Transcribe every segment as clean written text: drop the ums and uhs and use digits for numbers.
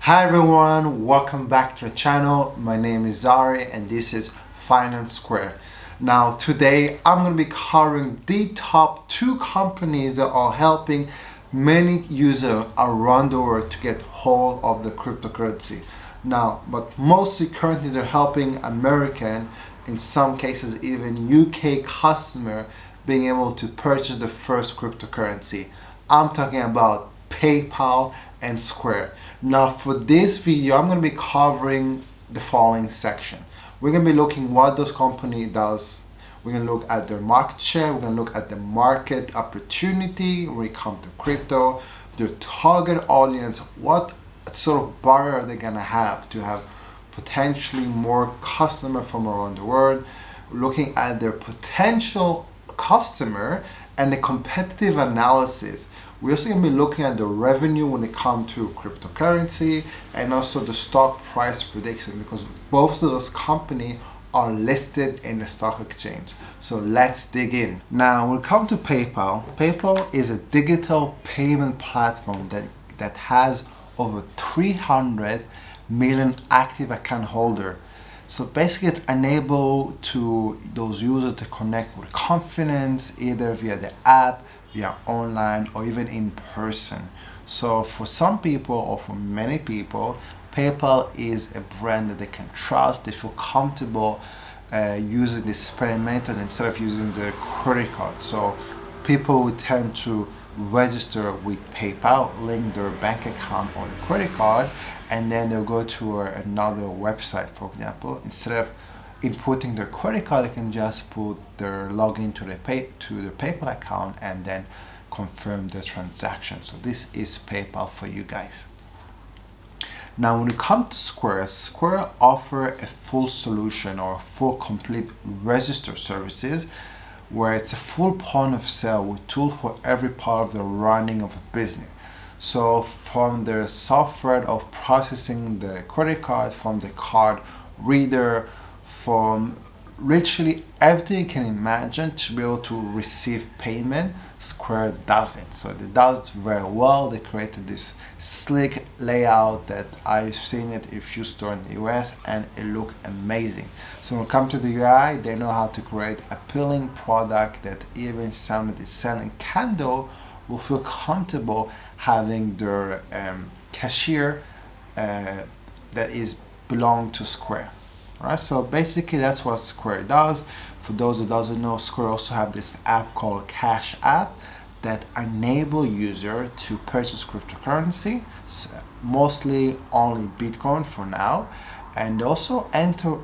Hi everyone, welcome back to the channel. My name is Zari and this is Finance Square. Now today I'm going to be covering the top 2 companies that are helping many users around the world to get hold of the cryptocurrency. Now, but mostly currently they're helping American, in some cases even UK customer being able to purchase the first cryptocurrency. I'm talking about PayPal and Square. Now for this video, I'm going to be covering the following section. We're going to be looking what those company does. We're going to look at their market share. We're going to look at the market opportunity when it comes to crypto, their target audience, what sort of buyer are they going to have potentially more customer from around the world, looking at their potential customer and the competitive analysis. We're also going to be looking at the revenue when it comes to cryptocurrency and also the stock price prediction, because both of those companies are listed in the stock exchange. So let's dig in. Now when it comes to PayPal, PayPal is a digital payment platform that has over 300 million active account holder. So basically it's enable to those users to connect with confidence either via the app, via online, or even in person. So for some people, or for many people, PayPal is a brand that they can trust. They feel comfortable using this payment method instead of using the credit card. So people would tend to register with PayPal, link their bank account or the credit card, and then they'll go to another website, for example. Instead of inputting their credit card, they can just put their login to the PayPal account and then confirm the transaction. So this is PayPal for you guys. Now when it comes to Square, Square offer a full solution or full complete register services, where it's a full point of sale with tools for every part of the running of a business. So from the software of processing the credit card, from the card reader, from literally everything you can imagine to be able to receive payment, Square does it. So it does it very well. They created this slick layout that I've seen it in a few stores in the US and it looks amazing. So when it comes to the UI, they know how to create appealing product that even someone that is selling candle will feel comfortable having their cashier that is belong to Square. Alright, so basically that's what Square does. For those who doesn't know, Square also have this app called Cash App that enable user to purchase cryptocurrency, so mostly only Bitcoin for now. And also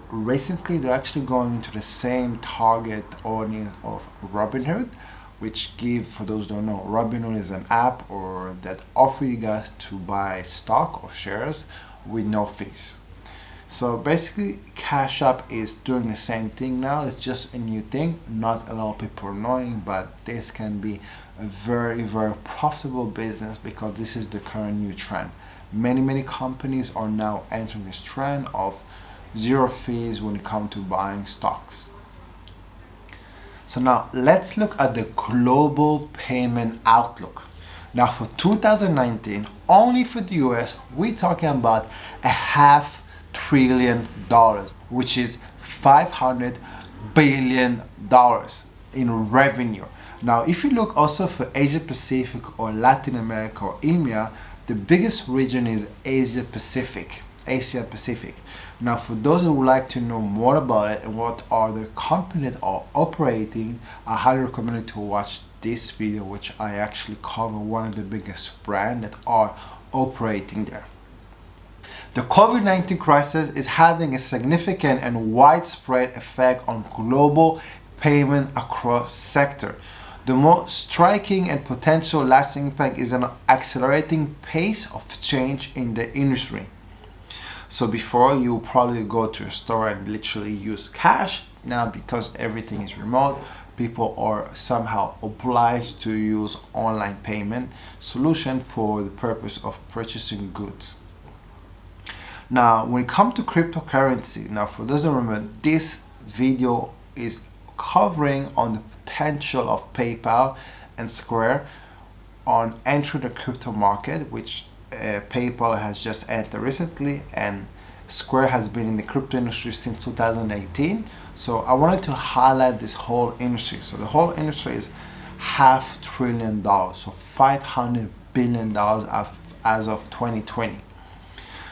recently they're actually going into the same target audience of Robinhood, which for those who don't know, Robinhood is an app or that offer you guys to buy stock or shares with no fees. So basically Cash App is doing the same thing now. It's just a new thing. Not a lot of people are knowing, but this can be a very, very profitable business because this is the current new trend. Many companies are now entering this trend of zero fees when it comes to buying stocks. So now let's look at the global payment outlook. Now for 2019, only for the US, we're talking about $500 billion, which is $500 billion in revenue. Now, if you look also for Asia Pacific or Latin America or EMEA, the biggest region is Asia Pacific. Now, for those who would like to know more about it and what are the companies that are operating, I highly recommend you to watch this video, which I actually cover one of the biggest brands that are operating there. The COVID-19 crisis is having a significant and widespread effect on global payment across sector. The most striking and potential lasting impact is an accelerating pace of change in the industry. So before, you probably go to a store and literally use cash. Now, because everything is remote, people are somehow obliged to use online payment solution for the purpose of purchasing goods. Now, when it comes to cryptocurrency, now for those who remember, this video is covering on the potential of PayPal and Square on entering the crypto market, which PayPal has just entered recently, and Square has been in the crypto industry since 2018. So I wanted to highlight this whole industry. So the whole industry is $500 billion, so $500 billion as of 2020.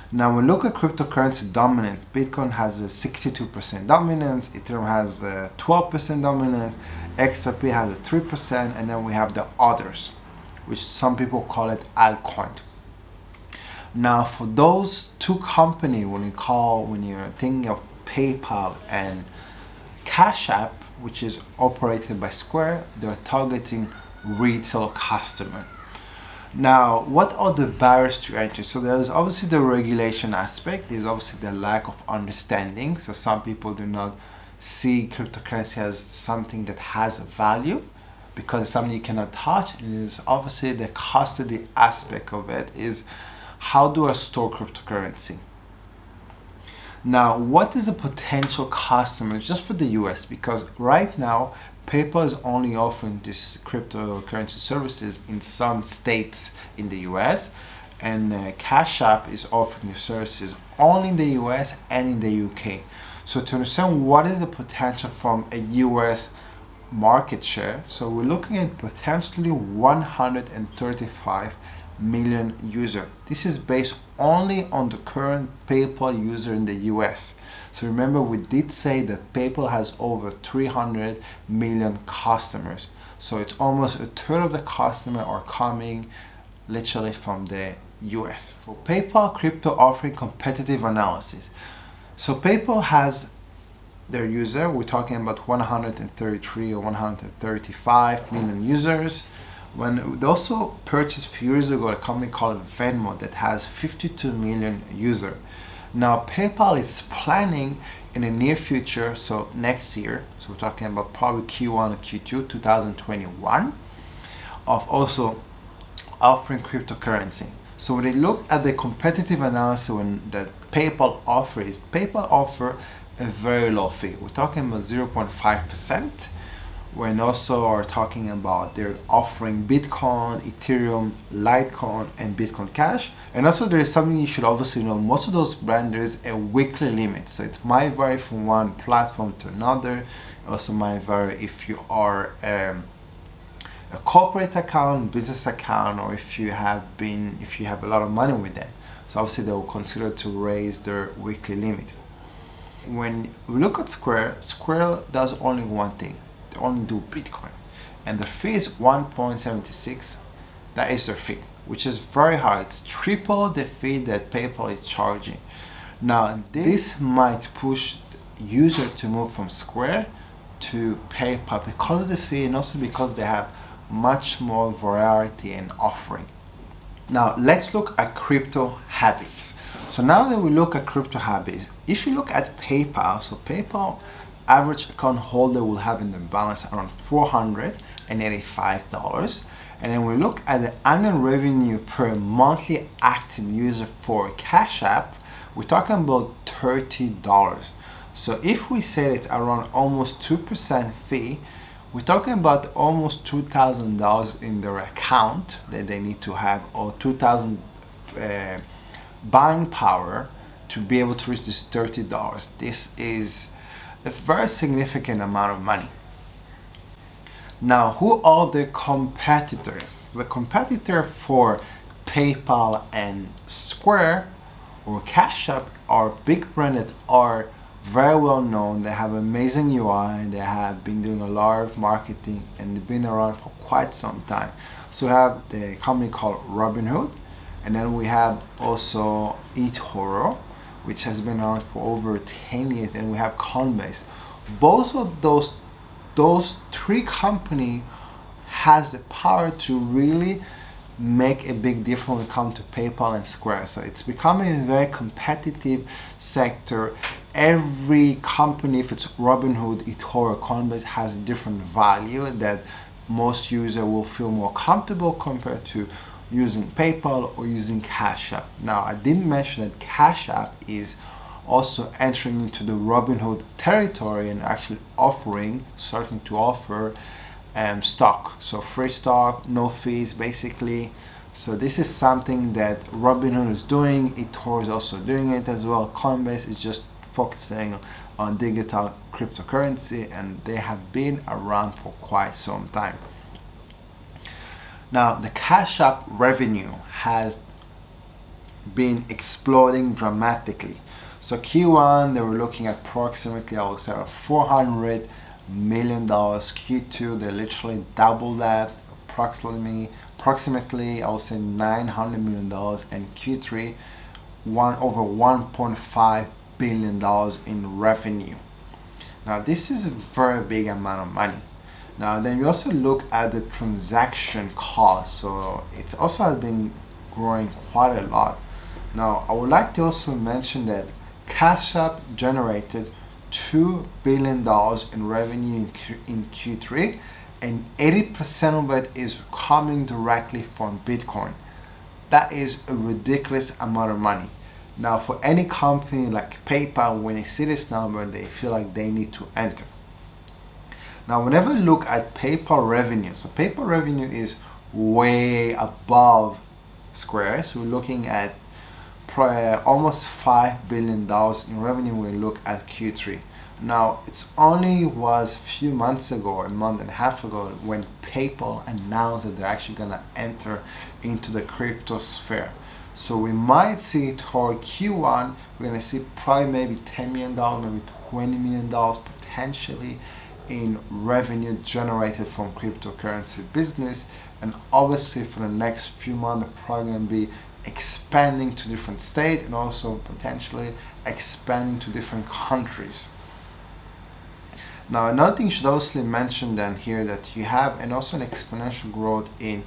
Now when we look at cryptocurrency dominance, Bitcoin has a 62% dominance, Ethereum has a 12% dominance, XRP has a 3%, and then we have the others, which some people call it altcoin. Now for those two companies, when you're thinking of PayPal and Cash App, which is operated by Square, they're targeting retail customer. Now, what are the barriers to entry? So there's obviously the regulation aspect. There's obviously the lack of understanding. So some people do not see cryptocurrency as something that has value because it's something you cannot touch. And there's obviously the custody aspect of it is, how do I store cryptocurrency? Now, what is the potential customer just for the US? Because right now, PayPal is only offering this cryptocurrency services in some states in the US, and Cash App is offering the services only in the US and in the UK. So to understand what is the potential from a US market share, so we're looking at potentially 135 million user. This is based only on the current PayPal user in the US. So remember, we did say that PayPal has over 300 million customers. So it's almost a third of the customers are coming literally from the US. For PayPal crypto offering competitive analysis. So PayPal has their user, we're talking about 133 or 135 million users. When they also purchased a few years ago a company called Venmo that has 52 million users. Now PayPal is planning in the near future, so next year, so we're talking about probably Q1 or Q2 2021, of also offering cryptocurrency. So when they look at the competitive analysis that PayPal offers, PayPal offer a very low fee. We're talking about 0.5%. When also are talking about they're offering Bitcoin, Ethereum, Litecoin, and Bitcoin Cash. And also there is something you should obviously know. Most of those brands, there is a weekly limit. So it might vary from one platform to another. It also might vary if you are a corporate account, business account, or if you have a lot of money with them. So obviously they will consider to raise their weekly limit. When we look at Square, Square does only one thing. They only do Bitcoin, and the fee is 1.76. That is their fee, which is very high. It's triple the fee that PayPal is charging. Now this might push user to move from Square to PayPal because of the fee, and also because they have much more variety and offering. Now let's look at crypto habits. So now that we look at crypto habits, if you look at PayPal, so PayPal average account holder will have in the balance around $485. And then we look at the annual revenue per monthly active user for Cash App, we're talking about $30. So if we say it's around almost 2% fee, we're talking about almost $2,000 in their account that they need to have, or 2,000 buying power to be able to reach this $30. This is a very significant amount of money. Now, who are the competitors? The competitor for PayPal and Square or Cash App are big brands that are very well known. They have amazing UI, they have been doing a lot of marketing, and they've been around for quite some time. So we have the company called Robinhood, and then we have also eToro, which has been around for over 10 years, and we have Coinbase. Both of those three companies has the power to really make a big difference when it comes to PayPal and Square. So it's becoming a very competitive sector. Every company, if it's Robinhood, eToro, Coinbase, has a different value that most users will feel more comfortable compared to using PayPal or using Cash App. Now, I didn't mention that Cash App is also entering into the Robinhood territory and actually starting to offer stock. So free stock, no fees basically. So this is something that Robinhood is doing. eToro is also doing it as well. Coinbase is just focusing on digital cryptocurrency, and they have been around for quite some time. Now the Cash App revenue has been exploding dramatically. So Q1 they were looking at approximately, I would say, $400 million. Q2 they literally doubled that, approximately I would say $900 million, and Q3 over $1.5 billion in revenue. Now this is a very big amount of money. Now then you also look at the transaction cost, so it also has been growing quite a lot. Now I would like to also mention that Cash App generated $2 billion in revenue in Q3, and 80% of it is coming directly from Bitcoin. That is a ridiculous amount of money. Now for any company like PayPal, when they see this number, they feel like they need to enter. Now whenever you look at PayPal revenue, so PayPal revenue is way above Square. So we're looking at almost $5 billion in revenue when we look at Q3. Now it's only was a few months ago, a month and a half ago, when PayPal announced that they're actually gonna enter into the crypto sphere. So we might see toward Q1, we're gonna see probably maybe $10 million, maybe $20 million potentially in revenue generated from cryptocurrency business. And obviously for the next few months, they're probably gonna be expanding to different states and also potentially expanding to different countries. Now another thing you should also mention then here that you have and also an exponential growth in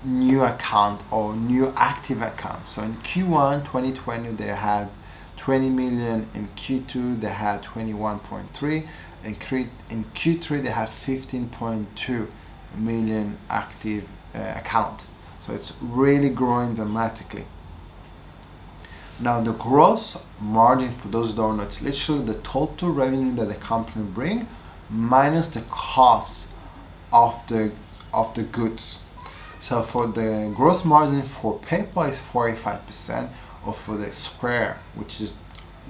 new account or new active account. So in Q1 2020 they had 20 million, in Q2 they had 21.3, in Q3 they had 15.2 million active account. So it's really growing dramatically. Now the gross margin, for those who don't know, it's literally the total revenue that the company bring minus the cost of the goods. So for the gross margin for PayPal is 45%, or for the Square, which is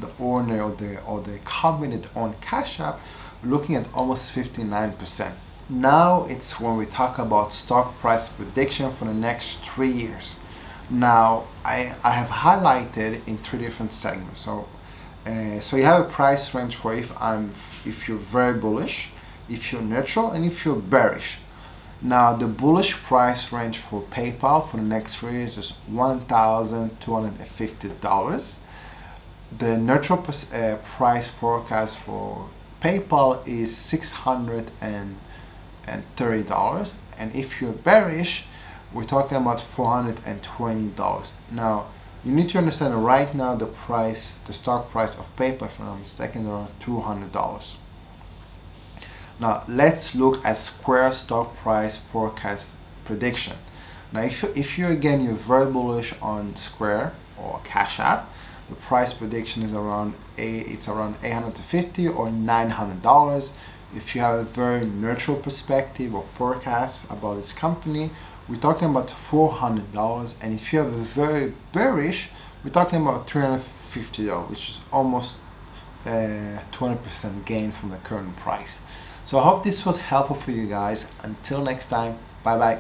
the owner or the company that own Cash App, we're looking at almost 59%. Now it's when we talk about stock price prediction for the next 3 years. Now I have highlighted in 3 different segments. So you have a price range for if you're very bullish, if you're neutral, and if you're bearish. Now the bullish price range for PayPal for the next 3 years is $1,250. The neutral price forecast for PayPal is $630, and if you're bearish, we're talking about $420. Now you need to understand that right now the stock price of PayPal, if I'm not mistaken, is around $200. Now let's look at Square stock price forecast prediction. Now if you're very bullish on Square or Cash App, the price prediction is around $850 or $900. If you have a very neutral perspective or forecast about this company, we're talking about $400. And if you have a very bearish, we're talking about $350, which is almost 20% gain from the current price. So I hope this was helpful for you guys. Until next time, bye bye.